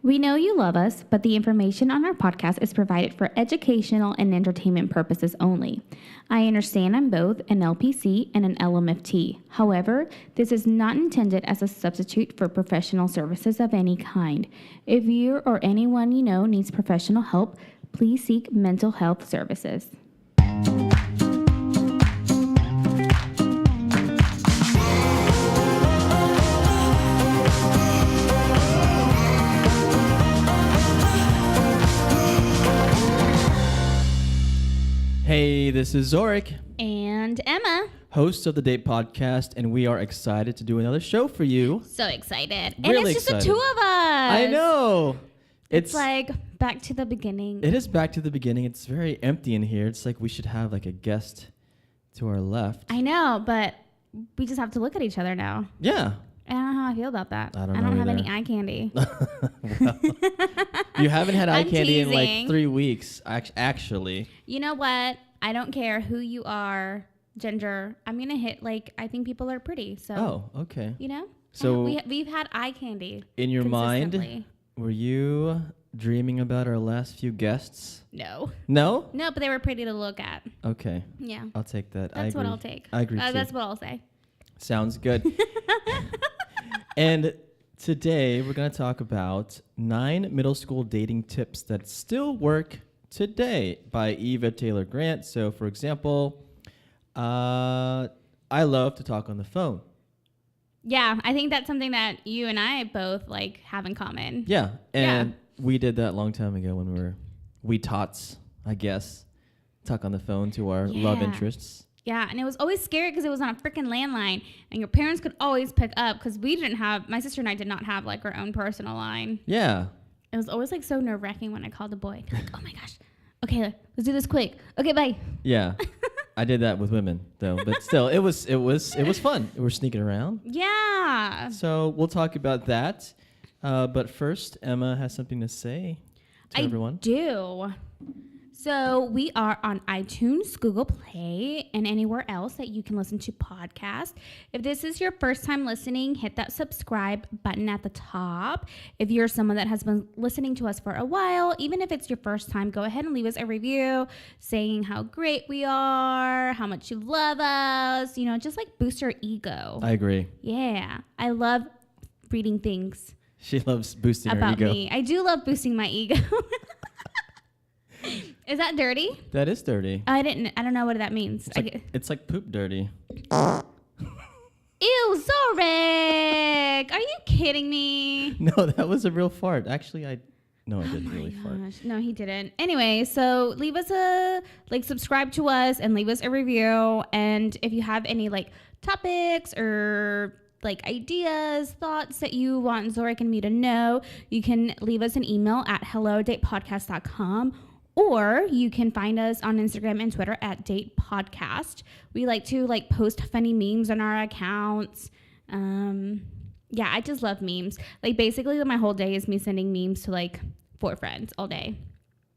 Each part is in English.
We know you love us, but the information on our podcast is provided for educational and entertainment purposes only. I understand I'm both an LPC and an LMFT. However, this is not intended as a substitute for professional services of any kind. If you or anyone you know needs professional help, please seek mental health services. Hey, this is Zorric. And Emma. Hosts of the Date Podcast, and we are excited to do another show for you. So excited. Really and it's just excited. the two of us. I know. It's like back to the beginning. It is back to the beginning. It's very empty in here. It's like we should have like a guest to our left. I know, but we just have to look at each other now. Yeah. I don't know how I feel about that. I don't have any eye candy. Well, you haven't had eye candy in like 3 weeks, actually. You know what? I don't care who you are, gender. I'm going to hit, I think people are pretty. So. Oh, okay. You know? So we've had eye candy. In your mind, were you dreaming about our last few guests? No. No? No, but they were pretty to look at. Okay. Yeah. I'll take that. That's what I'll take. I agree too. That's what I'll say. Sounds good. And today we're going to talk about 9 middle school dating tips that still work today by Eva Taylor Grant. So, for example, I love to talk on the phone. Yeah, I think that's something that you and I both have in common. Yeah, and we did that a long time ago when we tots, I guess, talk on the phone to our love interests. Yeah, and it was always scary because it was on a freaking landline, and your parents could always pick up because my sister and I did not have our own personal line. Yeah. It was always so nerve-wracking when I called a boy. Oh my gosh. Okay, let's do this quick. Okay, bye. Yeah. I did that with women though, but still it was fun. We were sneaking around. Yeah. So we'll talk about that. But first, Emma has something to say to everyone. I do. So we are on iTunes, Google Play, and anywhere else that you can listen to podcasts. If this is your first time listening, hit that subscribe button at the top. If you're someone that has been listening to us for a while, even if it's your first time, go ahead and leave us a review saying how great we are, how much you love us, just boost our ego. I agree. Yeah. I love reading things. She loves boosting about her ego. Me. I do love boosting my ego. Is that dirty? That is dirty. I don't know what that means. It's like poop dirty. Ew, Zorric! Are you kidding me? No, that was a real fart. Actually, I didn't really fart. No, he didn't. Anyway, so leave us subscribe to us and leave us a review. And if you have any topics or ideas, thoughts that you want Zorric and me to know, you can leave us an email at hello@datepodcast.com. Or you can find us on Instagram and Twitter at Date Podcast. We like to post funny memes on our accounts. Yeah, I just love memes. Basically my whole day is me sending memes to 4 friends all day.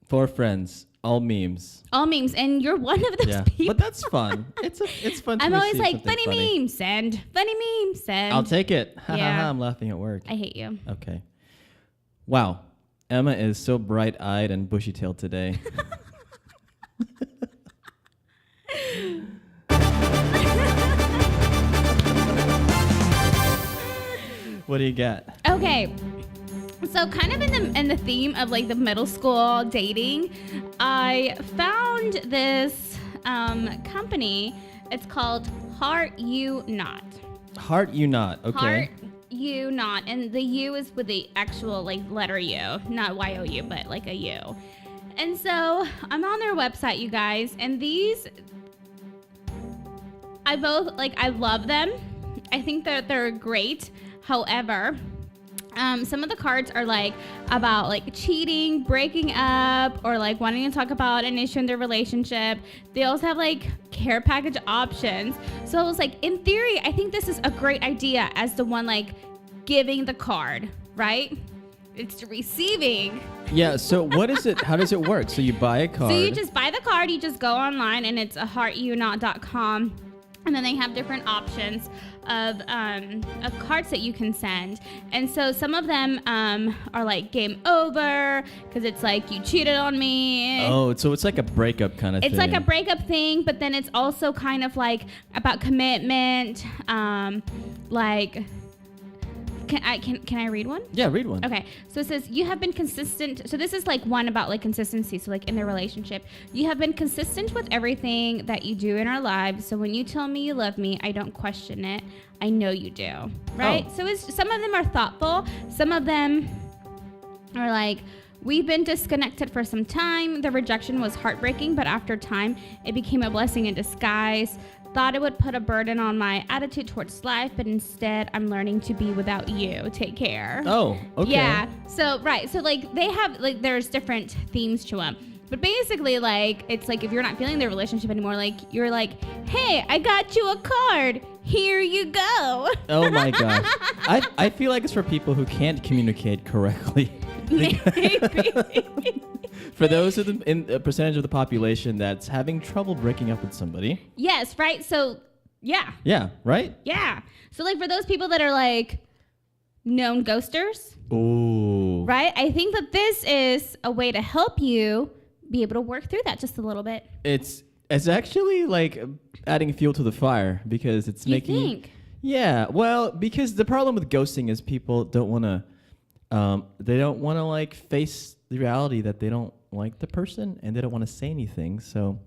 4 friends, all memes. All memes, and you're one of those people. But that's fun. It's fun. I'm always funny memes, send. Funny memes, send. I'll take it. Yeah. I'm laughing at work. I hate you. Okay. Wow. Emma is so bright-eyed and bushy-tailed today. What do you got? Okay. So kind of in the theme of the middle school dating, I found this company. It's called Heart You Not. Heart You Not. Okay. Heart You Not, and the U is with the actual letter U, not Y-O-U, but a U. And so I'm on their website, you guys, and these I love them. I think that they're great. However, some of the cards are about cheating, breaking up, or wanting to talk about an issue in their relationship. They also have care package options. So I was in theory, I think this is a great idea as the one giving the card, right? It's receiving. Yeah, so what is it? How does it work? So you buy a card. So you just buy the card, you just go online, and it's heartyouNot.com. And then they have different options of cards that you can send. And so some of them are like game over because it's like you cheated on me. Oh, so it's like a breakup kind of thing. It's like a breakup thing, but then it's also kind of like about commitment. Like, can I read one? Yeah, read one. Okay, so it says, you have been consistent. So this is like one about like consistency. So like in their relationship, you have been consistent with everything that you do in our lives. So when you tell me you love me, I don't question it. I know you do, right? Oh. So some of them are thoughtful. Some of them are like, we've been disconnected for some time. The rejection was heartbreaking, but after time, it became a blessing in disguise. Thought it would put a burden on my attitude towards life, but instead I'm learning to be without you. Take care. Oh, okay. Yeah. So, right. So, like, they have, like, there's different themes to them. But basically, like, it's like if you're not feeling the relationship anymore, like, you're like, hey, I got you a card. Here you go. Oh, my gosh. I feel like it's for people who can't communicate correctly. For those in a percentage of the population that's having trouble breaking up with somebody. Yes, right? So, yeah. Yeah, right? Yeah. So, like, for those people that are, like, known ghosters. Ooh. Right? I think that this is a way to help you be able to work through that just a little bit. It's actually, like, adding fuel to the fire because it's making... You think? Yeah, well, because the problem with ghosting is people don't want to... they don't want to, like, face the reality that they don't like the person and they don't want to say anything. So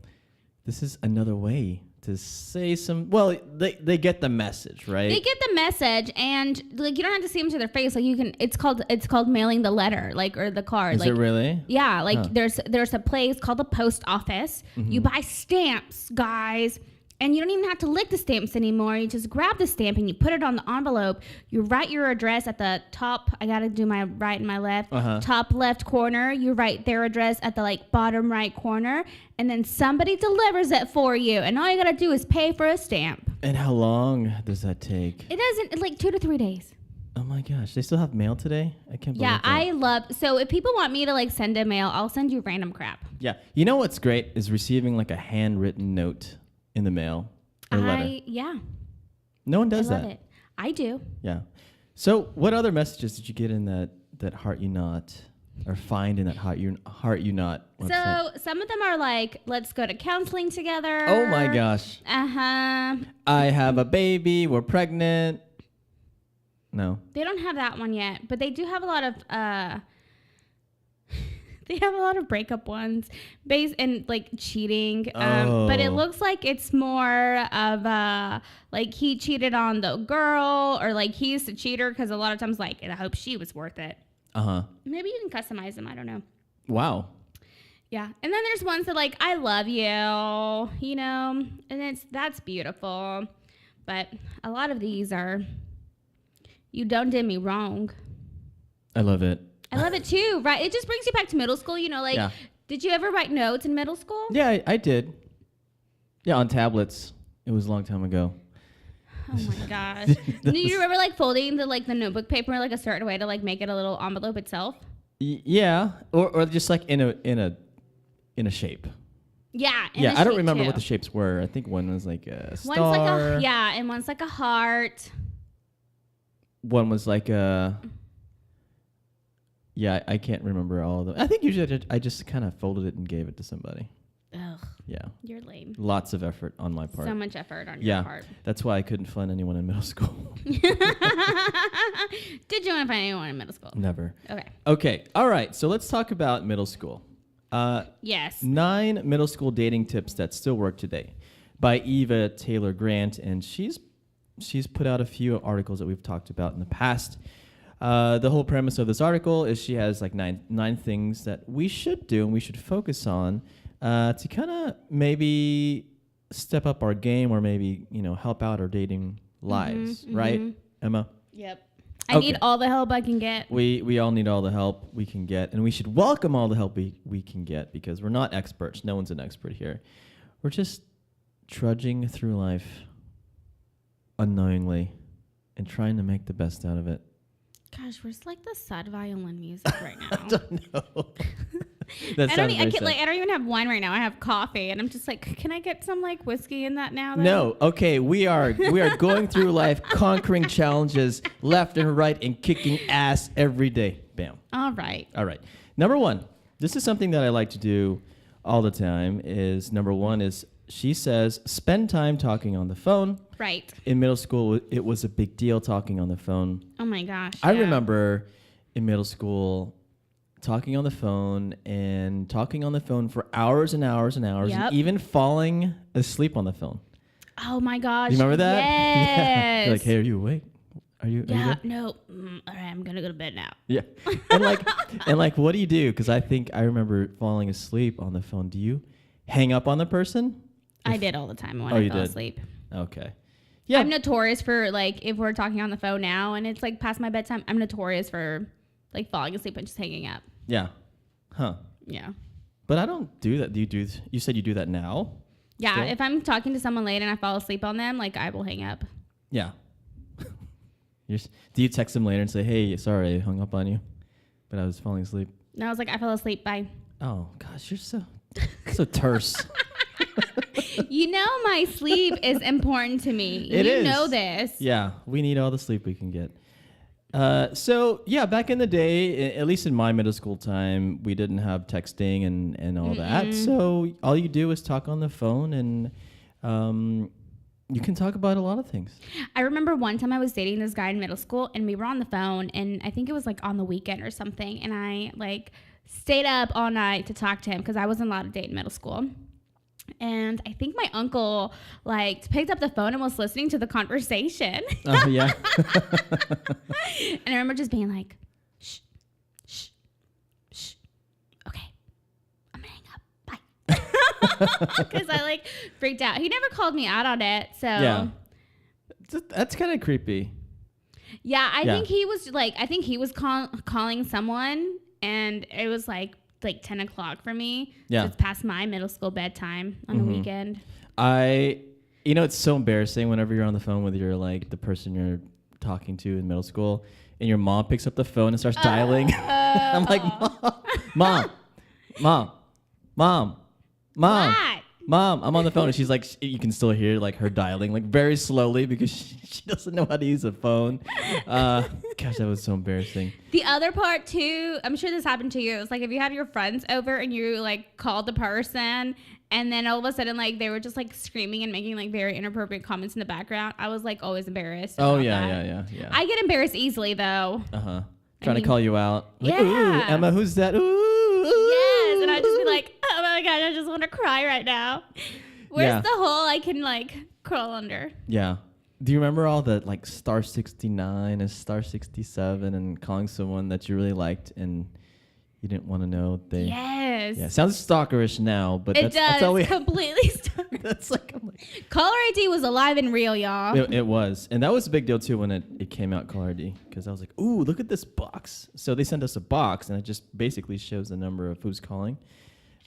this is another way to say some... Well, they get the message, right? They get the message, and like you don't have to see them to their face. Like you can... It's called mailing the letter, like, or the card. Is like, it really? Yeah, like there's a place called the post office. Mm-hmm. You buy stamps, guys. And you don't even have to lick the stamps anymore. You just grab the stamp and you put it on the envelope. You write your address at the top. I got to do my right and my left. Top left corner. You write their address at the like bottom right corner. And then somebody delivers it for you. And all you got to do is pay for a stamp. And how long does that take? It doesn't, like 2 to 3 days. Oh my gosh. They still have mail today? I can't believe Yeah, that. I love, so if people want me to like send a mail, I'll send you random crap. Yeah. You know what's great is receiving like a handwritten note in the mail or letter. Yeah. No one does I love that. it. I do. Yeah. So what other messages did you get in that Heart You Not or find in that Heart You Not website? So some of them are like, let's go to counseling together. Oh my gosh. Uh-huh. I have a baby. We're pregnant. No. They don't have that one yet, but they do have a lot of they have a lot of breakup ones based and like cheating. But it looks like it's more of like he cheated on the girl, or like he's the cheater because a lot of times like, and I hope she was worth it. Maybe you can customize them. I don't know. Wow. Yeah. And then there's ones that like, I love you, you know, and that's beautiful. But a lot of these are, you done did me wrong. I love it. I love it too, right? It just brings you back to middle school, you know, like, Yeah. Did you ever write notes in middle school? Yeah, I did. Yeah, on tablets. It was a long time ago. Oh my gosh. Do you remember like folding the notebook paper like a certain way to like make it a little envelope itself? Yeah, or just like in a shape. Yeah. Yeah, I don't remember what the shapes were. I think one was like a star. One's like and one's like a heart. One was like a... Yeah, I can't remember all of them. I think usually I just kind of folded it and gave it to somebody. Ugh. Yeah. You're lame. Lots of effort on my part. So much effort on your part. That's why I couldn't find anyone in middle school. Did you want to find anyone in middle school? Never. Okay. Okay. All right. So let's talk about middle school. Yes. 9 middle school dating tips that still work today by Eva Taylor Grant. And she's put out a few articles that we've talked about in the past. The whole premise of this article is she has like nine things that we should do and we should focus on to kind of maybe step up our game or maybe, help out our dating lives, right, Emma? Yep. I need all the help I can get. We all need all the help we can get, and we should welcome all the help we can get because we're not experts. No one's an expert here. We're just trudging through life unknowingly and trying to make the best out of it. Gosh, where's like the sad violin music right now? I don't know. That I don't. sounds I very can't, sad. I don't even have wine right now. I have coffee, and I'm just like, can I get some like whiskey in that now? Then? No, okay, we are going through life, conquering challenges left and right, and kicking ass every day. Bam. All right. All right. Number one, this is something that I like to do all the time. Number one is she says spend time talking on the phone. Right. In middle school, it was a big deal talking on the phone. Oh my gosh. I yeah. remember in middle school talking on the phone for hours and hours and hours, Yep. and even falling asleep on the phone. Oh my gosh. You remember that? Yes. Yeah. You're like, hey, are you awake? Are you Yeah. good? No. All right. I'm gonna go to bed now. Yeah. and like, what do you do? Because I remember falling asleep on the phone. Do you hang up on the person? I did all the time when Oh, I you fell did? asleep. Okay. Yeah. I'm notorious for like if we're talking on the phone now and it's like past my bedtime, I'm notorious for like falling asleep and just hanging up. Yeah. Huh. Yeah. But I don't do that. You said you do that now? Yeah. Still? If I'm talking to someone late and I fall asleep on them, like I will hang up. Yeah. Do you text them later and say, hey, sorry, I hung up on you, but I was falling asleep? And I was like, I fell asleep. Bye. Oh, gosh, you're so terse. You know, my sleep is important to me. It you is. know this. Yeah, we need all the sleep we can get. So, yeah, back in the day, at least in my middle school time, we didn't have texting and all that. So all you do is talk on the phone, and you can talk about a lot of things. I remember one time I was dating this guy in middle school and we were on the phone and I think it was like on the weekend or something. And I like stayed up all night to talk to him because I wasn't allowed to date in middle school. And I think my uncle like picked up the phone and was listening to the conversation. Oh, yeah. And I remember just being like, shh, shh, shh. Okay, I'm gonna hang up. Bye. Because I like freaked out. He never called me out on it. So Yeah. That's kind of creepy. yeah, I think he was calling someone and it was like 10 o'clock for me. Yeah. So it's past my middle school bedtime on the weekend. It's so embarrassing whenever you're on the phone with the person you're talking to in middle school, and your mom picks up the phone and starts dialing. I'm like, mom, What? mom, I'm on the phone, and she's like, you can still hear like her dialing like very slowly because she doesn't know how to use a phone. Gosh, that was so embarrassing. The other part too, I'm sure this happened to you. It's like if you had your friends over and you like called the person and then all of a sudden like they were just like screaming and making like very inappropriate comments in the background. I was like always embarrassed. Oh about yeah, that. yeah. I get embarrassed easily though. Trying to call you out. Like, Yeah. Ooh, Emma, who's that? Ooh. Yes, and I'd just be like, oh my god, I just want to cry right now. Where's Yeah. the hole I can like crawl under? Yeah. Do you remember all the like star 69 and star 67 and calling someone that you really liked and you didn't want to know they? Yes. Yeah, sounds stalkerish now, but It that's, does. that's all we. Completely stuck. That's like, I'm like Caller ID was alive and real, y'all. it was, and that was a big deal too when it came out, Caller ID, because I was like, ooh, look at this box. So they sent us a box, and it just basically shows the number of who's calling.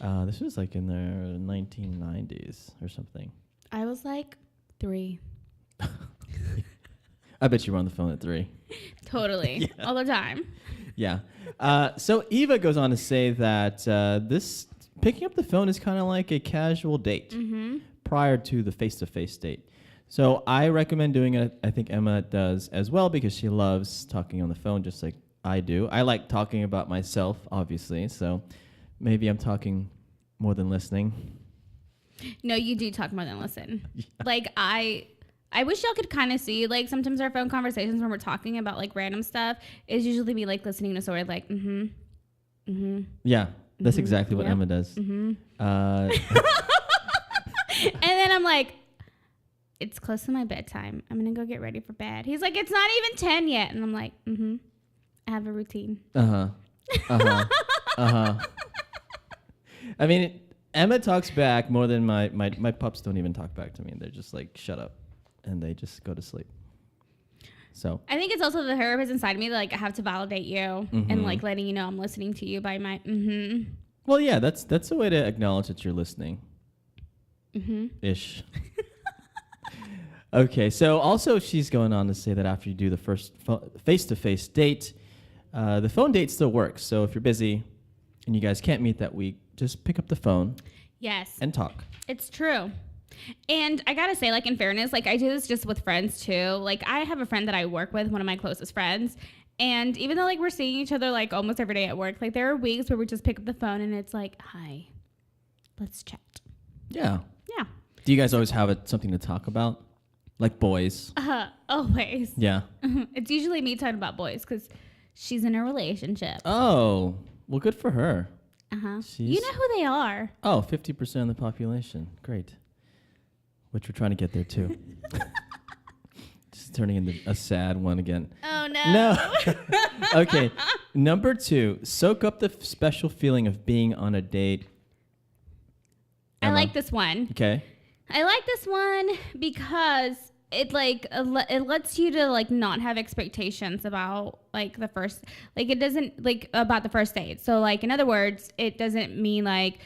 This was like in the 1990s or something. I was like 3. I bet you were on the phone at 3. Totally. All the time. Yeah. So Eva goes on to say that this picking up the phone is kind of like a casual date prior to the face-to-face date. So I recommend doing it. I think Emma does as well because she loves talking on the phone just like I do. I like talking about myself, obviously. So maybe I'm talking more than listening. No, you do talk more than listen. Yeah. Like I wish y'all could kind of see, like, sometimes our phone conversations when we're talking about, like, random stuff is usually me, like, listening to sort of, like, Yeah, that's exactly what Emma does. And then I'm like, it's close to my bedtime. I'm going to go get ready for bed. He's like, it's not even 10 yet. And I'm like, I have a routine. I mean, Emma talks back more than my pups don't even talk back to me. They're just like, shut up. And they just go to sleep. So I think it's also the therapist inside of me that like I have to validate you and like letting you know I'm listening to you by my Well, yeah, that's a way to acknowledge that you're listening. Ish. Okay, so also she's going on to say that after you do the first face-to-face date, the phone date still works. So if you're busy and you guys can't meet that week, just pick up the phone Yes. and talk. It's true. And I gotta say, like, in fairness, like, I do this just with friends too. Like, I have a friend that I work with, one of my closest friends. And even though, like, we're seeing each other, like, almost every day at work, like, there are weeks where we just pick up the phone and it's like, hi, let's chat. Yeah. Yeah. Do you guys always have something to talk about? Like boys? Always. Yeah. It's usually me talking about boys because she's in a relationship. Oh, well, good for her. Uh-huh. You know who they are. Oh, 50% of the population. Great. Which we're trying to get there, too. Just turning into a sad one again. Oh, no. No. Okay. Number 2, soak up the special feeling of being on a date. I like this one. Okay. I like this one because it like it lets you to like not have expectations about like the first, like it doesn't like about the first date. So like in other words, it doesn't mean like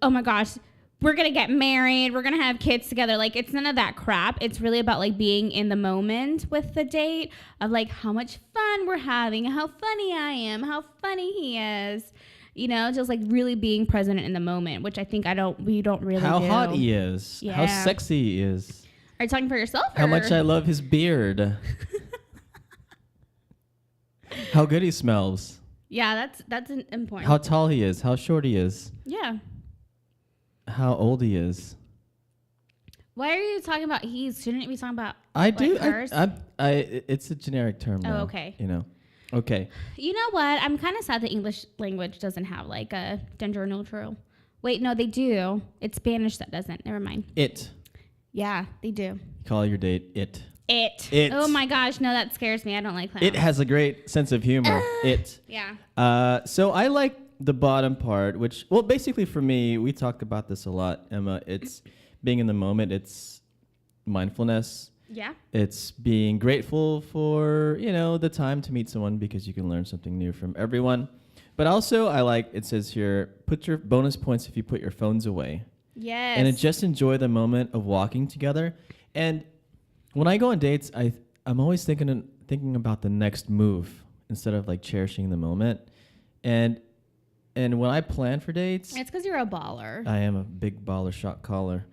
oh my gosh, we're gonna get married, we're gonna have kids together. Like it's none of that crap. It's really about like being in the moment with the date of like how much fun we're having, how funny I am, how funny he is. You know, just like really being present in the moment, which I think we don't really How do. hot he is. Yeah. How sexy he is. Are you talking for yourself? How much I love his beard. How good he smells. Yeah, that's important. How tall he is. How short he is. Yeah. How old he is. Why are you talking about he's? Shouldn't you be talking about hers? It's a generic term now. Oh, okay. You know. Okay. You know what? I'm kind of sad the English language doesn't have like a gender neutral. Wait, no, they do. It's Spanish that doesn't. Never mind. It. Yeah, they do. Call your date it. It. Oh my gosh, no, that scares me. I don't like that. It has a great sense of humor. It. Yeah. So I like the bottom part, which, well, basically for me, we talked about this a lot, Emma. It's being in the moment. It's mindfulness. Yeah. It's being grateful for, the time to meet someone because you can learn something new from everyone. But also, it says here, put your bonus points if you put your phones away. Yes. And just enjoy the moment of walking together. And when I go on dates, I'm always thinking about the next move instead of like cherishing the moment. And when I plan for dates, it's because you're a baller. I am a big baller shot caller.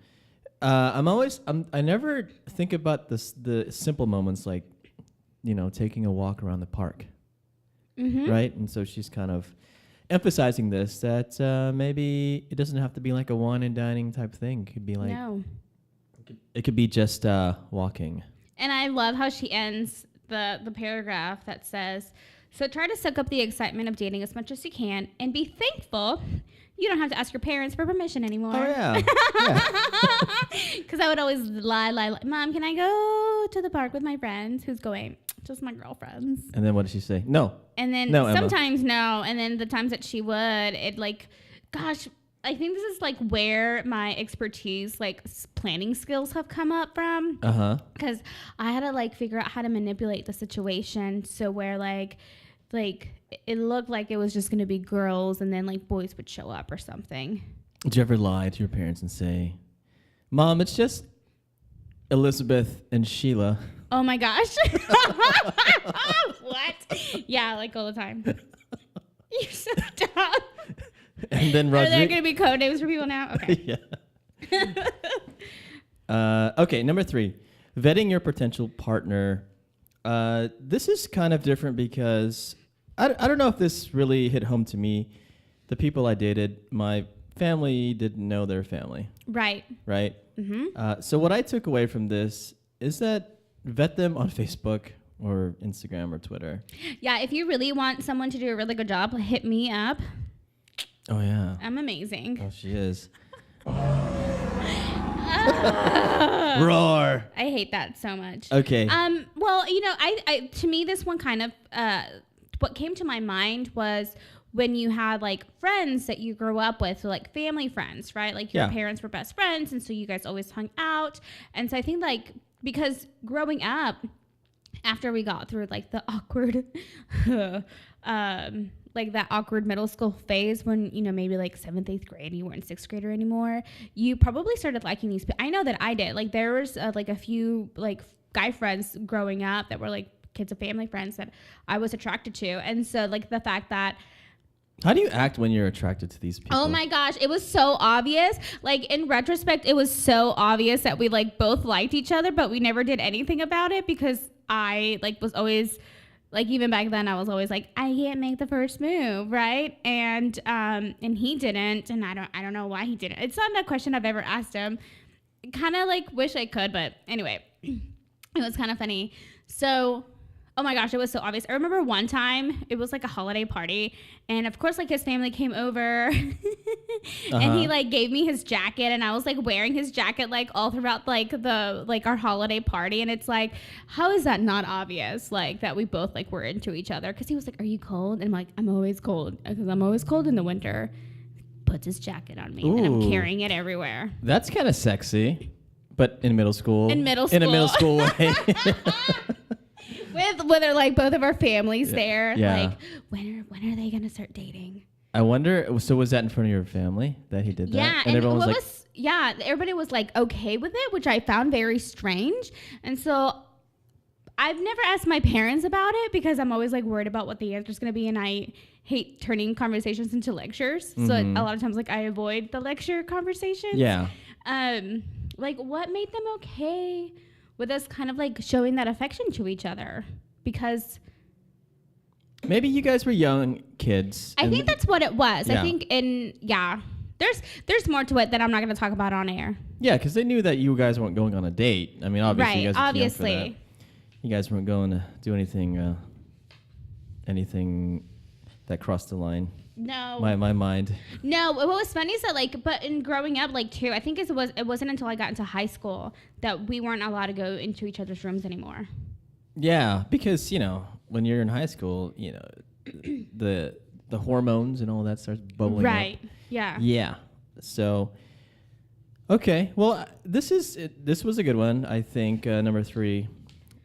I never think about the simple moments like, taking a walk around the park. Mm-hmm. Right? And so she's kind of emphasizing this, that maybe it doesn't have to be like a wine and dining type thing. It could be like, no. It could be just walking. And I love how she ends the paragraph that says, so try to soak up the excitement of dating as much as you can and be thankful you don't have to ask your parents for permission anymore. Oh, yeah. Because I would always lie, Mom, can I go to the park with my friends? Who's going? Just my girlfriends. And then what did she say? No. And then no, sometimes no. And then the times that she would, it like, gosh, I think this is like where my expertise, like planning skills have come up from. Uh-huh. Because I had to like figure out how to manipulate the situation. So where like it looked like it was just going to be girls and then like boys would show up or something. Did you ever lie to your parents and say, Mom, it's just Elizabeth and Sheila? Oh my gosh. What? Yeah, like all the time. You're so dumb. And then Are there going to be code names for people now? Okay. Yeah. Okay, number 3, vetting your potential partner. This is kind of different because I don't know if this really hit home to me. The people I dated, my family didn't know their family. Right. Right? Mm-hmm. So what I took away from this is that vet them on Facebook or Instagram or Twitter. Yeah, if you really want someone to do a really good job, hit me up. Oh, yeah. I'm amazing. Oh, she is. Roar. I hate that so much. Okay. Well, I to me, this one kind of, what came to my mind was when you had like friends that you grew up with, so like family friends, right? Like your parents were best friends. And so you guys always hung out. And so I think like, because growing up, after we got through like the awkward, like that awkward middle school phase when, maybe like 7th, 8th grade, you weren't 6th grader anymore, you probably started liking these people. I know that I did. Like there was like a few like guy friends growing up that were like kids of family friends that I was attracted to. And so like the fact that How do you act when you're attracted to these people? Oh my gosh, it was so obvious. Like in retrospect, it was so obvious that we like both liked each other, but we never did anything about it because I like was always like, even back then I was always like, I can't make the first move, right? And he didn't, and I don't know why he didn't. It's not a question I've ever asked him. Kind of like wish I could, but anyway, it was kind of funny. So, oh my gosh, it was so obvious. I remember one time it was like a holiday party, and of course like his family came over and he like gave me his jacket, and I was like wearing his jacket like all throughout like the like our holiday party, and it's like, how is that not obvious, like that we both like were into each other? Because he was like, are you cold? And I'm like, I'm always cold because I'm always cold in the winter. Puts his jacket on me. Ooh. And I'm carrying it everywhere. That's kind of sexy, but in middle school. In middle school. In a middle school way. with like both of our families there. Yeah. Like, when are they gonna start dating? I wonder. So was that in front of your family that he did that? Yeah, and everyone was like, yeah, everybody was like okay with it, which I found very strange. And so I've never asked my parents about it because I'm always like worried about what the answer's gonna be, and I hate turning conversations into lectures. So a lot of times like I avoid the lecture conversations. Yeah. Like what made them okay with us kind of like showing that affection to each other? Because maybe you guys were young kids. I think that's what it was. Yeah. I think there's more to it that I'm not going to talk about on air. Yeah, because they knew that you guys weren't going on a date. I mean, obviously, you guys were too young for that. You guys weren't going to do anything that crossed the line. No. My mind. No, what was funny is that like, but in growing up, like too, I think it wasn't until I got into high school that we weren't allowed to go into each other's rooms anymore. Yeah, because when you're in high school, the hormones and all that starts bubbling up. Right. Yeah. Yeah. So, okay. Well, this was a good one. I think number 3.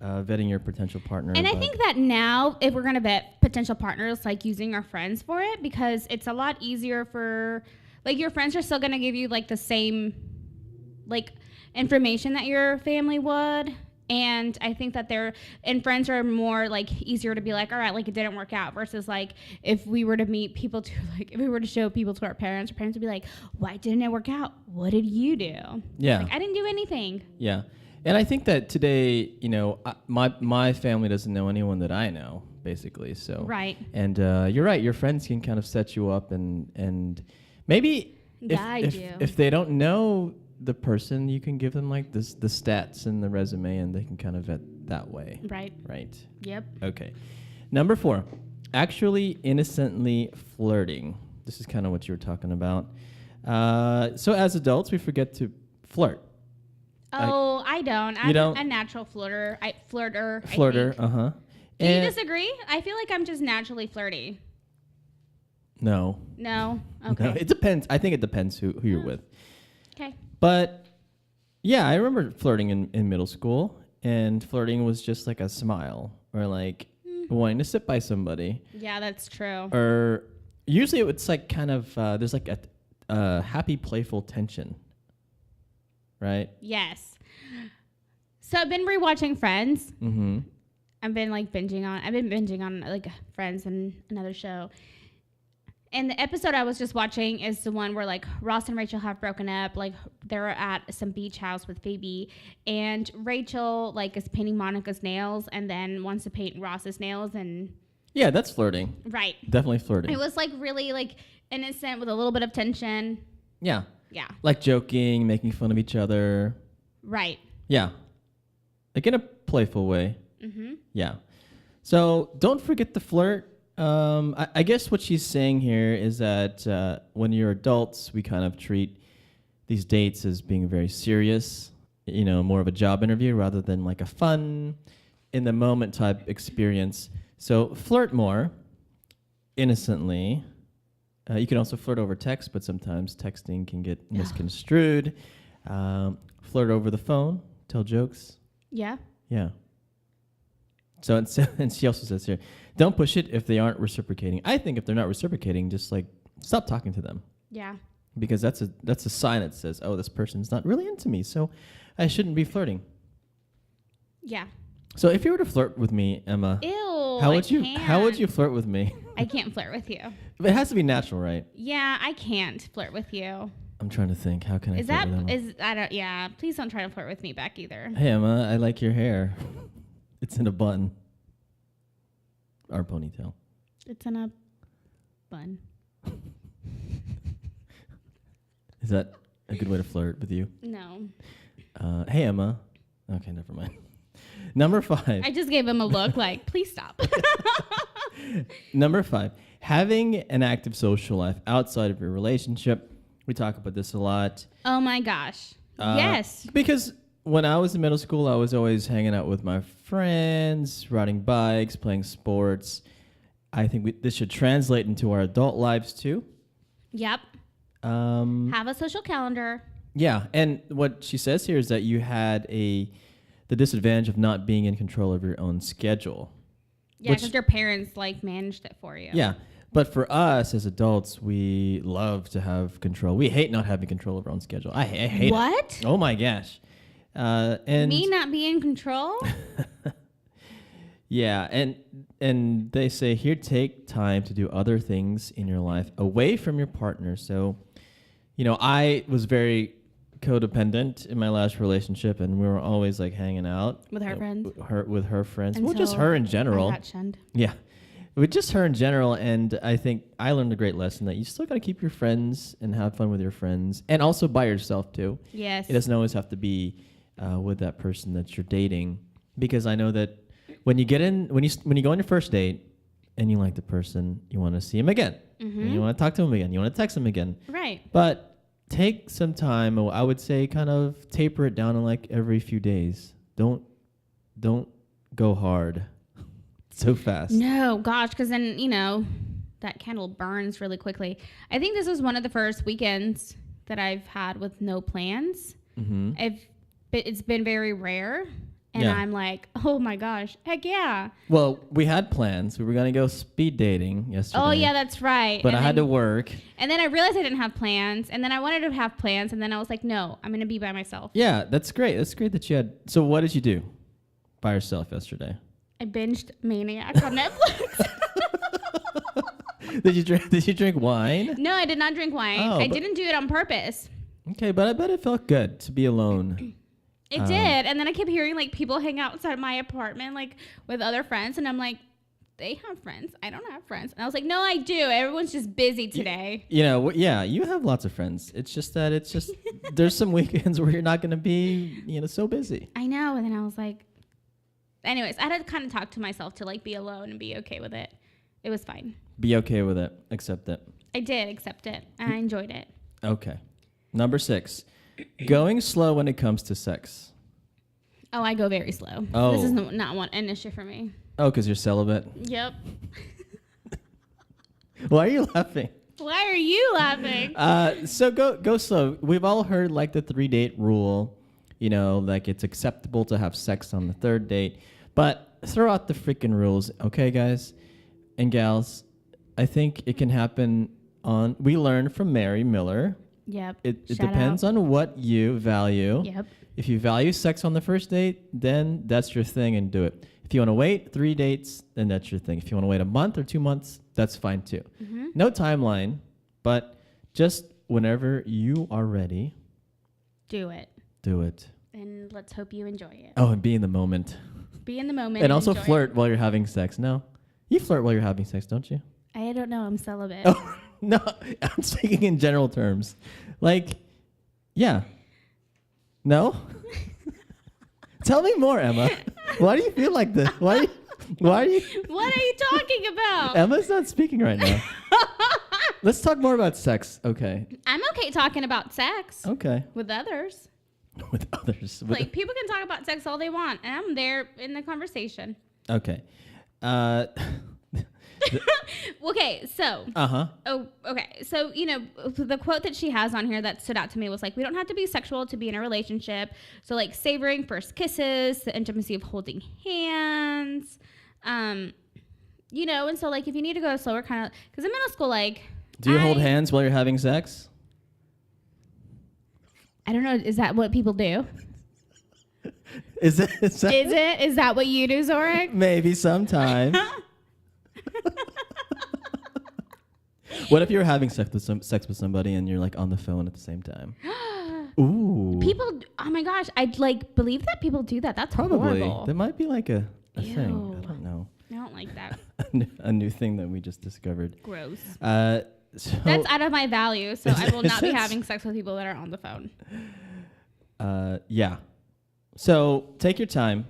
Vetting your potential partner. And I think that now, if we're going to vet potential partners, like using our friends for it, because it's a lot easier for, like, your friends are still going to give you, like, the same, like, information that your family would. And I think that friends are more, like, easier to be like, all right, like, it didn't work out, versus, like, if we were to meet people to, like, if we were to show people to our parents would be like, why didn't it work out? What did you do? Yeah. Like, I didn't do anything. Yeah. And I think that today, my family doesn't know anyone that I know, basically. So right. And you're right. Your friends can kind of set you up, and maybe if they don't know the person, you can give them like the stats and the resume, and they can kind of vet that way. Right. Right. Yep. Okay. Number 4, actually innocently flirting. This is kind of what you were talking about. So as adults, we forget to flirt. Oh, I don't. I'm a natural flirter. Flirter. Uh-huh. Do you disagree? I feel like I'm just naturally flirty. No. No? Okay. No, it depends. I think it depends who you're with. Okay. But, yeah, I remember flirting in middle school, and flirting was just like a smile or like wanting to sit by somebody. Yeah, that's true. Or usually it's like kind of, there's like a happy, playful tension. Right? Yes. So I've been rewatching Friends. Mm-hmm. I've been binging on like Friends and another show. And the episode I was just watching is the one where like Ross and Rachel have broken up. Like they're at some beach house with Phoebe, and Rachel like is painting Monica's nails and then wants to paint Ross's nails. And yeah, that's flirting. Right. Definitely flirting. It was like really like innocent with a little bit of tension. Yeah. Yeah. Like joking, making fun of each other. Right. Yeah. Like in a playful way. Mm-hmm. Yeah. So don't forget to flirt. I guess what she's saying here is that when you're adults, we kind of treat these dates as being very serious, more of a job interview rather than like a fun, in the moment type experience. So flirt more innocently. You can also flirt over text, but sometimes texting can get misconstrued. Flirt over the phone, tell jokes. Yeah. Yeah. So, and she also says here, don't push it if they aren't reciprocating. I think if they're not reciprocating, just like stop talking to them. Yeah. Because that's a sign that says, oh, this person's not really into me, so I shouldn't be flirting. Yeah. So if you were to flirt with me, Emma, Ew. how would you flirt with me? I can't flirt with you. But it has to be natural, right? Yeah, I can't flirt with you. I'm trying to think. How can I flirt with Emma? I don't, yeah, please don't try to flirt with me back either. Hey, Emma, I like your hair. It's in a bun. Or ponytail. It's in a bun. Is that a good way to flirt with you? No. Hey, Emma. Okay, never mind. Number 5. I just gave him a look like, please stop. Number 5, having an active social life outside of your relationship. We talk about this a lot. Oh my gosh. Yes. Because when I was in middle school, I was always hanging out with my friends, riding bikes, playing sports. I think this should translate into our adult lives too. Yep. Have a social calendar. Yeah, and what she says here is that you had the disadvantage of not being in control of your own schedule. Yeah, because your parents managed it for you. Yeah, but for us as adults, we love to have control. We hate not having control of our own schedule. I hate what? it. Oh my gosh. And me not being in control? Yeah, and they say here, take time to do other things in your life away from your partner. So, I was very codependent in my last relationship, and we were always hanging out with her friends. With her friends. Well, just her in general. I got shunned. Yeah, with just her in general. And I think I learned a great lesson that you still got to keep your friends and have fun with your friends, and also by yourself too. Yes, it doesn't always have to be with that person that you're dating, because I know that when you go on your first date and you like the person, you want to see him again. Mm-hmm. And you want to talk to him again. You want to text him again. Right. But take some time. I would say kind of taper it down in every few days. Don't go hard so fast. No, gosh, because then, that candle burns really quickly. I think this is one of the first weekends that I've had with no plans. Mm-hmm. It's been very rare. And yeah. I'm like, oh my gosh, heck yeah. Well, we had plans. We were going to go speed dating yesterday. Oh, yeah, that's right. But I had to work. And then I realized I didn't have plans. And then I wanted to have plans. And then I was like, no, I'm going to be by myself. Yeah, that's great. That's great that you had. So what did you do by yourself yesterday? I binged Maniac on Netflix. Did you drink wine? No, I did not drink wine. I didn't do it on purpose. Okay, but I bet it felt good to be alone. It did. And then I kept hearing people hang out outside my apartment with other friends, and I'm like, they have friends. I don't have friends. And I was like, no, I do. Everyone's just busy today. Yeah, you have lots of friends. It's just that there's some weekends where you're not going to be, so busy. I know. And then I was like, anyways, I had to kind of talk to myself to be alone and be okay with it. It was fine. Be okay with it. Accept it. I did accept it. And I enjoyed it. Okay. Number 6. Going slow when it comes to sex. Oh, I go very slow. Oh. This is not an issue for me. Oh, because you're celibate? Yep. Why are you laughing? Why are you laughing? So go slow. We've all heard the 3-date rule. It's acceptable to have sex on the 3rd date. But throw out the freaking rules, okay, guys and gals? I think it can happen we learned from Mary Miller. Yep. It depends on what you value. Yep. If you value sex on the first date, then that's your thing and do it. If you want to wait 3 dates, then that's your thing. If you want to wait a month or 2 months, that's fine too. Mm-hmm. No timeline, but just whenever you are ready. Do it. Do it. And let's hope you enjoy it. Oh, and be in the moment. Be in the moment. And also flirt while you're having sex. No? You flirt while you're having sex, don't you? I don't know. I'm celibate. Oh, no. I'm speaking in general terms. Yeah. No? Tell me more, Emma. Why do you feel like this? Why are you... What are you talking about? Emma's not speaking right now. Let's talk more about sex. Okay. I'm okay talking about sex. Okay. With others. With others. People can talk about sex all they want, and I'm there in the conversation. Okay. Okay, so. Uh-huh. Oh, okay. So, the quote that she has on here that stood out to me was we don't have to be sexual to be in a relationship. So, savoring first kisses, the intimacy of holding hands, and so, if you need to go slower, kind of, because in middle school, do you hold hands while you're having sex? I don't know. Is that what people do? Is that what you do, Zorric? Maybe sometime. What if you're having sex with somebody and you're like on the phone at the same time? Ooh. People, oh my gosh, I'd like believe that people do that. That's Probably. horrible. There might be like a Ew. thing. I don't know. I don't like that. A new thing that we just discovered. Gross. So That's out of my value, so I will not be it's- having sex with people that are on the phone. Yeah. So take your time.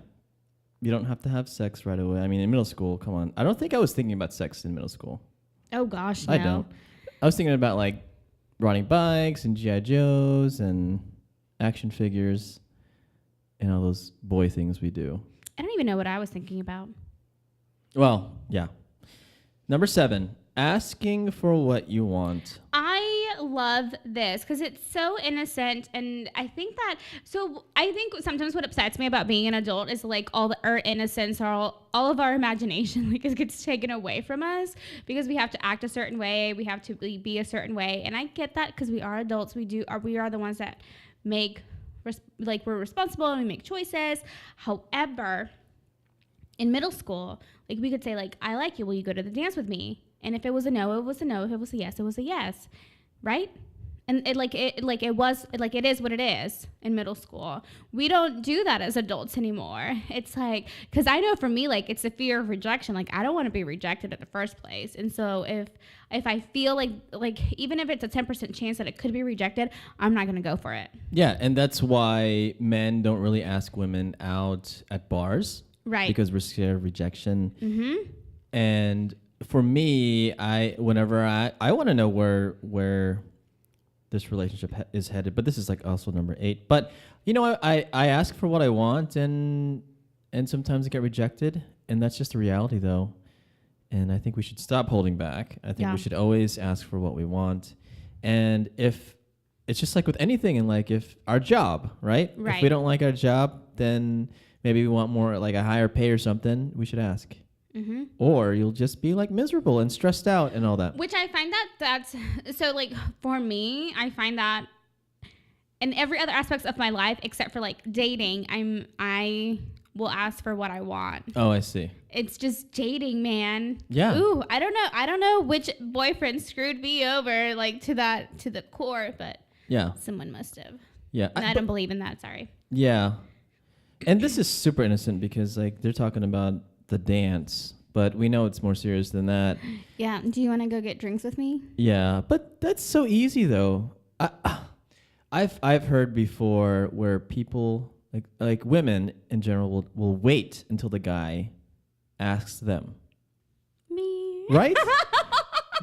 You don't have to have sex right away. I mean, in middle school, come on. I don't think I was thinking about sex in middle school. Oh gosh, no. I don't. I was thinking about like riding bikes and G.I. Joes and action figures and all those boy things we do. I don't even know what I was thinking about. Well, yeah. Number 7, asking for what you want. I love this because it's so innocent, and I think sometimes what upsets me about being an adult is like our innocence or all of our imagination like it gets taken away from us because we have to act a certain way, we have to be a certain way, and I get that because we are adults, we are the ones that make we're responsible and we make choices. However, in middle school, like we could say like, I like you, will you go to the dance with me? And if it was a no, it was a no. If it was a yes, it was a yes, right? And it is what it is in middle school. We don't do that as adults anymore. It's like, because I know for me, like it's the fear of rejection. Like I don't want to be rejected in the first place. And so if I feel like even if it's a 10% chance that it could be rejected, I'm not going to go for it. Yeah, and that's why men don't really ask women out at bars. Right. Because we're scared of rejection. Mm-hmm. And for me, whenever I want to know where this relationship is headed, but this is like also number 8. But I ask for what I want, and sometimes I get rejected, and that's just the reality, though. And I think we should stop holding back. I think we should always ask for what we want, and if it's just like with anything in like if our job, right? If we don't like our job, then maybe we want more like a higher pay or something. We should ask. Mm-hmm. Or you'll just be like miserable and stressed out and all that. Which I find that's so like for me, I find that in every other aspects of my life except for like dating, I will ask for what I want. Oh, I see. It's just dating, man. Yeah. Ooh, I don't know which boyfriend screwed me over like to the core, but yeah, someone must have. Yeah. And I don't believe in that, sorry. Yeah. And this is super innocent because like they're talking about the dance, but we know it's more serious than that. Yeah. Do you want to go get drinks with me? Yeah, but that's so easy though. I've heard before where people like women in general will wait until the guy asks them. Me. Right?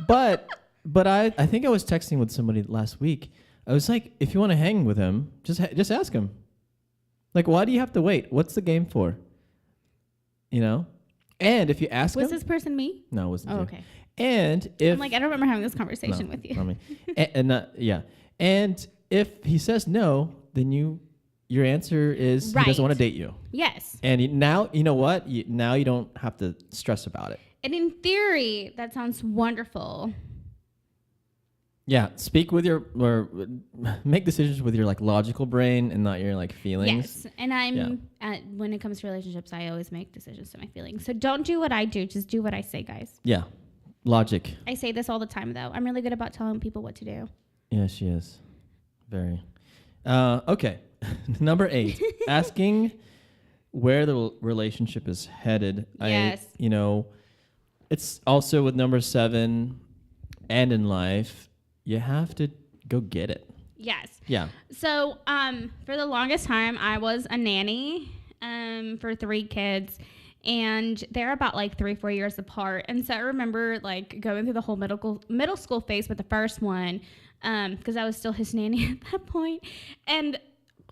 but I think I was texting with somebody last week. I was like, if you want to hang with him, just ask him. Like, why do you have to wait? What's the game for? And if you ask him... Was this person me? No, it wasn't you. Okay. And if... I'm like, I don't remember having this conversation with you. Not me. Yeah. And if he says no, then your answer is he doesn't want to date you. Yes. And now, you know what? Now you don't have to stress about it. And in theory, that sounds wonderful. Yeah, or make decisions with your like logical brain and not your like feelings. Yes, and when it comes to relationships, I always make decisions to my feelings. So don't do what I do, just do what I say, guys. Yeah, logic. I say this all the time, though. I'm really good about telling people what to do. Yeah, she is. Very. Okay, number 8, asking where the relationship is headed. Yes. It's also with number 7, and in life. You have to go get it. Yes. Yeah. So, for the longest time, I was a nanny for 3 kids, and they're about like 3-4 years apart. And so I remember like going through the whole middle school phase with the first one, because I was still his nanny at that point. And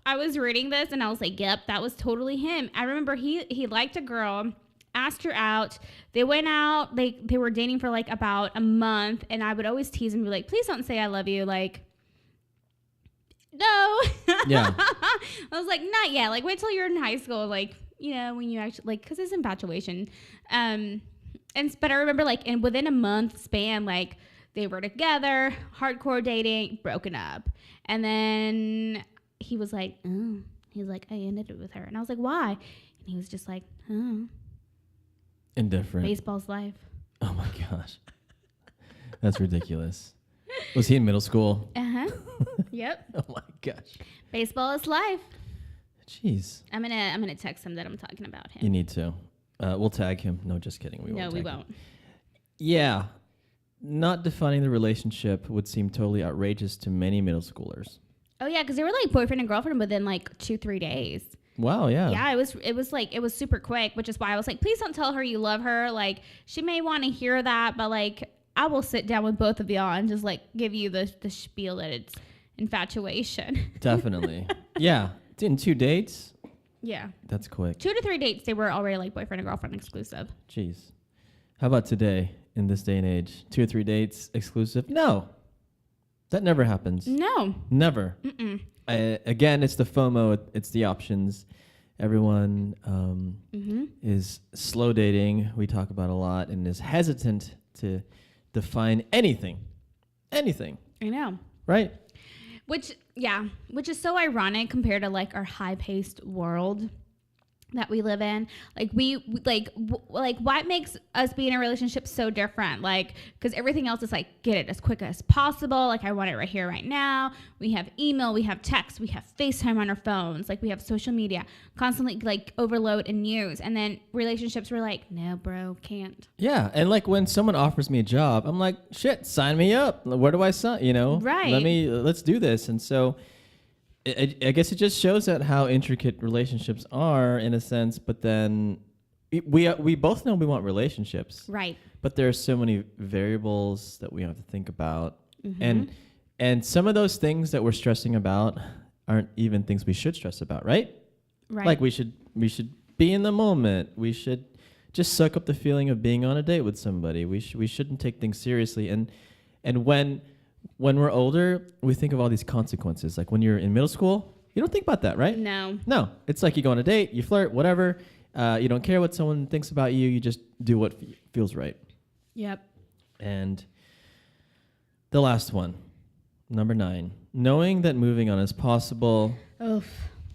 I was reading this, and I was like, "Yep, that was totally him." I remember he liked a girl. Asked her out. They went out. They were dating for like about a month, and I would always tease and be like, "Please don't say I love you." Like, no. Yeah. I was like, not yet. Like, wait till you're in high school. Like, when you actually like, because it's infatuation. But I remember like, and within a month span, like they were together, hardcore dating, broken up, and then he was like, "Oh," he's like, "I ended it with her," and I was like, "Why?" And he was just like, "Oh." Indifferent. Baseball's life. Oh my gosh. That's ridiculous. Was he in middle school? Uh-huh. Yep. Oh my gosh. Baseball is life. Jeez. I'm gonna text him that I'm talking about him. You need to. We'll tag him. No, just kidding. We we won't. Yeah. Not defining the relationship would seem totally outrageous to many middle schoolers. Oh yeah, because they were like boyfriend and girlfriend within like 2-3 days. Wow, yeah. Yeah, it was super quick, which is why I was like, please don't tell her you love her. Like, she may want to hear that, but like, I will sit down with both of y'all and just like give you the spiel that it's infatuation. Definitely. Yeah. In 2 dates? Yeah. That's quick. 2 to 3 dates, they were already like boyfriend and girlfriend exclusive. Jeez. How about today, in this day and age? 2 or 3 dates exclusive? No. That never happens. No. Never. Mm-mm. Again, it's the FOMO. It's the options. Everyone is slow dating. We talk about a lot and is hesitant to define anything. Anything. I know. Right? Which is so ironic compared to like our high-paced world that we live in. Like what makes us be in a relationship so different? Like, because everything else is like, get it as quick as possible. Like, I want it right here, right now. We have email, we have text, we have FaceTime on our phones. Like, we have social media, constantly like overload and news. And then relationships were like, no, bro, can't. Yeah, and like when someone offers me a job, I'm like, shit, sign me up. Where do I sign? You know, right? Let's do this. And so, I guess it just shows that how intricate relationships are in a sense. But then we both know we want relationships, right? But there are so many variables that we have to think about, and some of those things that we're stressing about aren't even things we should stress about, right? Right. Like we should be in the moment. We should just suck up the feeling of being on a date with somebody. We shouldn't take things seriously. And when we're older, we think of all these consequences. Like when you're in middle school, you don't think about that, right? No. It's like you go on a date, you flirt, whatever. You don't care what someone thinks about you. You just do what feels right. Yep. And the last one, number 9, knowing that moving on is possible. Oof.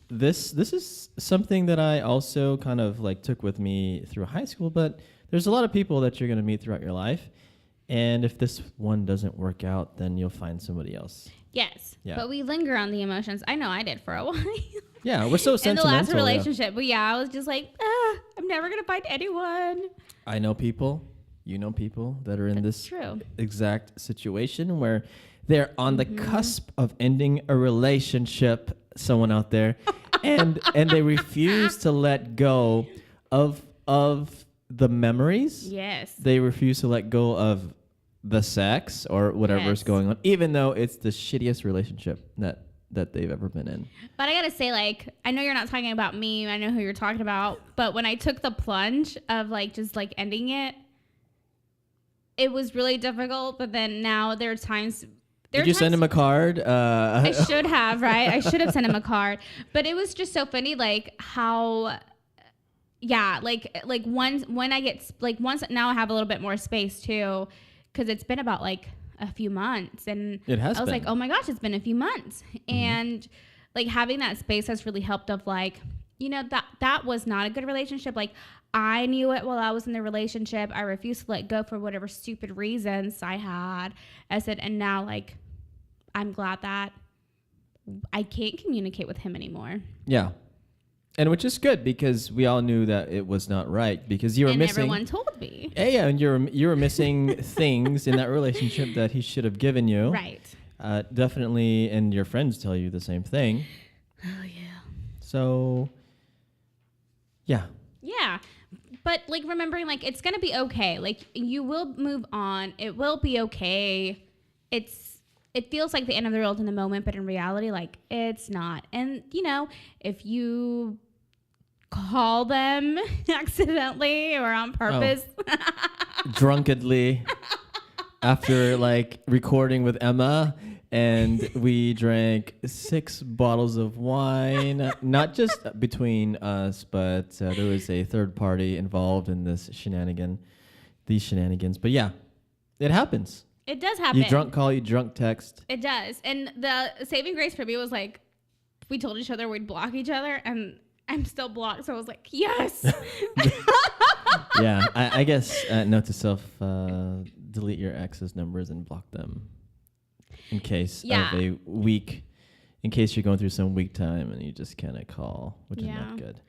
This is something that I also kind of like took with me through high school, but there's a lot of people that you're going to meet throughout your life. And if this one doesn't work out, then you'll find somebody else. Yes. Yeah. But we linger on the emotions. I know I did for a while. Yeah, we're so sentimental. In the last relationship. Yeah. But yeah, I was just like, I'm never going to find anyone. I know people, you know people that are in this exact situation where they're on the cusp of ending a relationship, someone out there, and they refuse to let go of the memories. Yes. They refuse to let go of the sex or whatever's going on, even though it's the shittiest relationship that they've ever been in. But I gotta say, like, I know you're not talking about me. I know who you're talking about. But when I took the plunge of like just like ending it, it was really difficult. But then now there are times. Did you send him a card? I should have, right? I should have sent him a card. But it was just so funny, like how. Yeah, like once now I have a little bit more space too, because it's been about like a few months, and I was like, oh my gosh, it's been a few months, and like having that space has really helped. Of like, you know, that was not a good relationship. Like I knew it while I was in the relationship. I refused to let go for whatever stupid reasons I had. I said, and now like I'm glad that I can't communicate with him anymore. Yeah. And which is good because we all knew that it was not right because you were missing. And everyone told me. Yeah, and you were missing things in that relationship that he should have given you. Right. Definitely, and your friends tell you the same thing. Oh yeah. So. Yeah. Yeah, but like remembering, like it's gonna be okay. Like you will move on. It will be okay. It feels like the end of the world in the moment, but in reality, like it's not. And you know, if you call them accidentally or on purpose, drunkenly, after like recording with Emma, and we drank 6 bottles of wine, not just between us, but there was a third party involved in these shenanigans. But yeah, it happens. It does happen. You drunk call, you drunk text. It does. And the saving grace for me was like, we told each other we'd block each other, and I'm still blocked. So I was like, yes. Yeah, I guess note to self, delete your ex's numbers and block them in case Yeah. of a week, in case you're going through some weak time and you just can't call, which is Yeah. not good.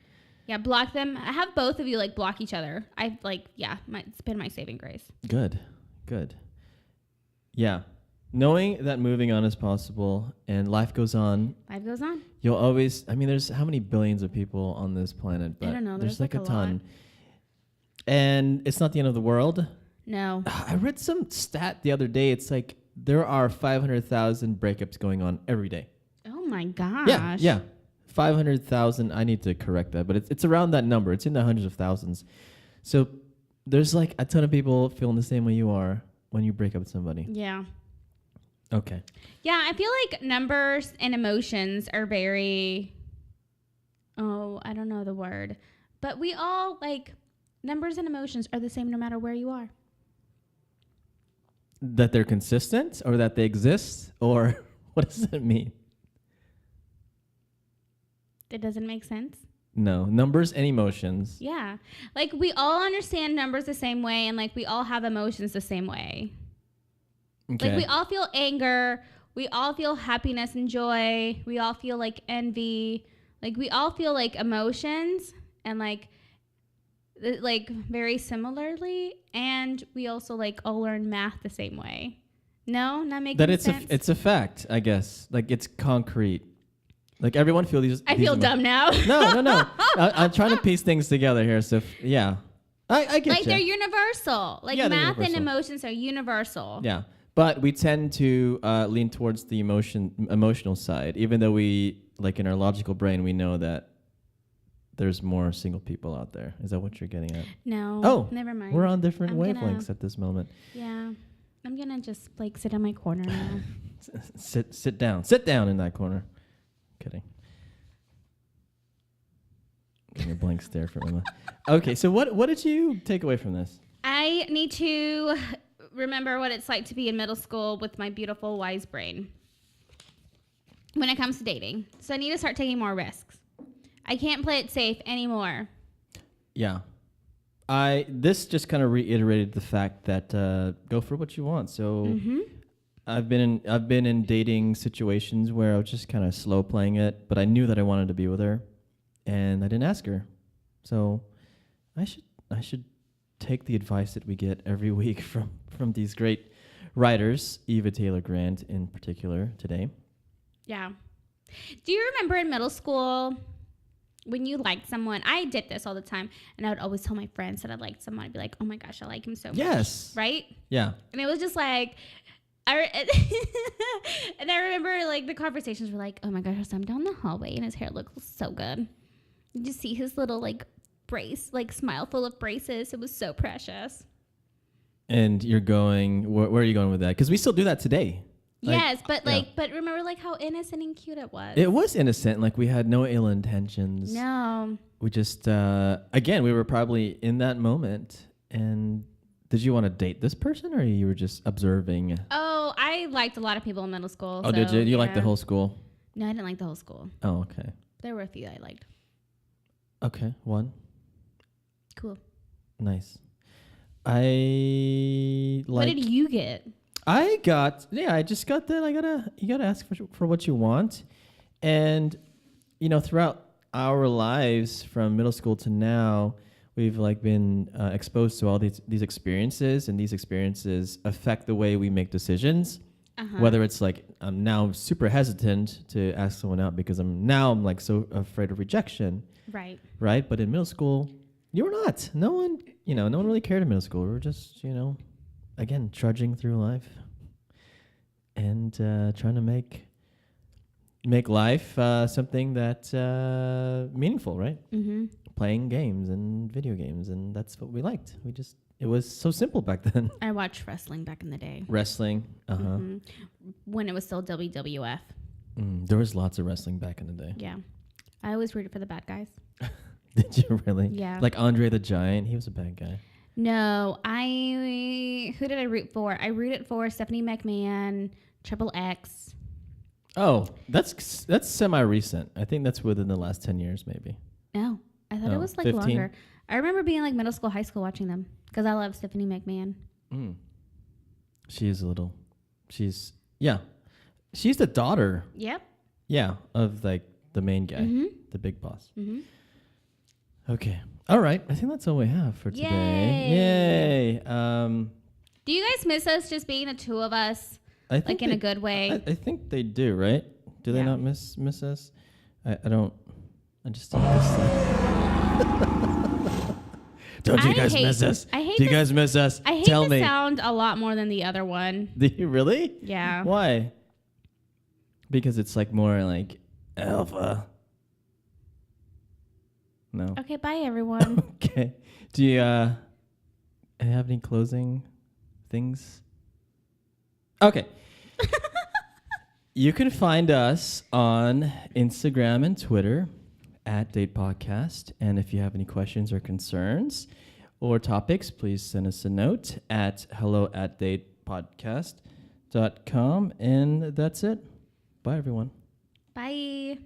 Yeah, block them. Have both of you like block each other. I've it's been my saving grace. Good. Yeah. Knowing that moving on is possible and life goes on, Life goes on. you'll always, I mean, there's how many billions of people on this planet, but I don't know. there's like a lot. ton. And it's not the end of the world. No. I read some stat the other day. It's like there are 500,000 breakups going on every day. Oh my gosh. Yeah. 500,000. I need to correct that, but it's around that number. It's in the hundreds of thousands. So there's like a ton of people feeling the same way you are when you break up with somebody. Yeah. Okay. Yeah, I feel like numbers and emotions are very, I don't know the word, but we all like numbers and emotions are the same no matter where you are. That they're consistent or that they exist, or what does that mean? It doesn't make sense. No, numbers and emotions. Yeah. Like we all understand numbers the same way and like we all have emotions the same way. Okay. Like we all feel anger, we all feel happiness and joy, we all feel like envy, like we all feel like emotions and like very similarly, and we also like all learn math the same way. No, not making that sense. it's a fact, I guess. Like it's concrete. Like everyone feels these. I feel dumb now. No. I'm trying to piece things together here. So yeah, I get like you. they're universal. Like Yeah, they're math and universal. emotions are universal. Yeah, but we tend to lean towards the emotional side, even though we like in our logical brain we know that there's more single people out there. Is that what you're getting at? No. Oh, never mind. We're on different I'm wavelengths at this moment. Yeah. I'm gonna just like sit in my corner now. Sit down in that corner. Kidding. Give me a blank stare from Emma. Okay, so what did you take away from this? I need to remember what it's like to be in middle school with my beautiful wise brain when it comes to dating. So I need to start taking more risks. I can't play it safe anymore. Yeah. This just kind of reiterated the fact that go for what you want. So I've been in dating situations where I was just kind of slow playing it, but I knew that I wanted to be with her, and I didn't ask her. So I should take the advice that we get every week from these great writers, Eva Taylor Grant in particular today. Yeah. Do you remember in middle school when you liked someone? I did this all the time, and I would always tell my friends that I liked someone. I'd be like, oh my gosh, I like him so much. Yes. Right? Yeah. And it was just like, and I remember like the conversations were like, oh my gosh, I saw him down the hallway and his hair looked so good. You just see his little like brace, like smile full of braces. It was so precious. And you're going, where are you going with that? Because we still do that today. Yes, but but remember like how innocent and cute it was. It was innocent. Like we had no ill intentions. No. We just, again, we were probably in that moment. And did you want to date this person, or you were just observing? Oh, I liked a lot of people in middle school. Oh, did you? You liked the whole school? No, I didn't like the whole school. Oh, okay. There were a few that I liked. Okay, one. Cool. Nice. I like. What did you get? I just got that. You gotta ask for what you want, and throughout our lives from middle school to now, we've like been exposed to all these experiences, and these experiences affect the way we make decisions. Whether it's like I'm now super hesitant to ask someone out because I'm like so afraid of rejection. Right. Right. But in middle school, you were not. No one really cared in middle school. We were just, again, trudging through life and trying to make life something that's meaningful, right? Mm-hmm. Playing games and video games, and that's what we liked. It was so simple back then. I watched wrestling back in the day. Wrestling, When it was still WWF. There was lots of wrestling back in the day. Yeah. I always rooted for the bad guys. Did you really? Yeah. Like Andre the Giant, he was a bad guy. No, who did I root for? I rooted for Stephanie McMahon, Triple X. Oh, that's semi-recent. I think that's within the last 10 years, maybe. No, I thought it was like 15? longer. I remember being like middle school, high school watching them because I love Stephanie McMahon. She is a little. She's She's the daughter. Yep. Yeah, of like the main guy, the big boss. Mm-hmm. Okay. All right. I think that's all we have for today. Yay. Do you guys miss us just being the two of us? I think in a good way? I think they do, right? Do they Yeah. not miss us? I don't. I just don't miss them. Don't you guys miss us? I hate Do you guys miss us? I hate Tell the me. sound a lot more than the other one. Do you really? Yeah. Why? Because it's like more like alpha. No. Okay, bye everyone. Okay. Do you have any closing things? Okay. You can find us on Instagram and Twitter at Date Podcast. And if you have any questions or concerns or topics, please send us a note at hello@datepodcast.com. And that's it. Bye, everyone. Bye.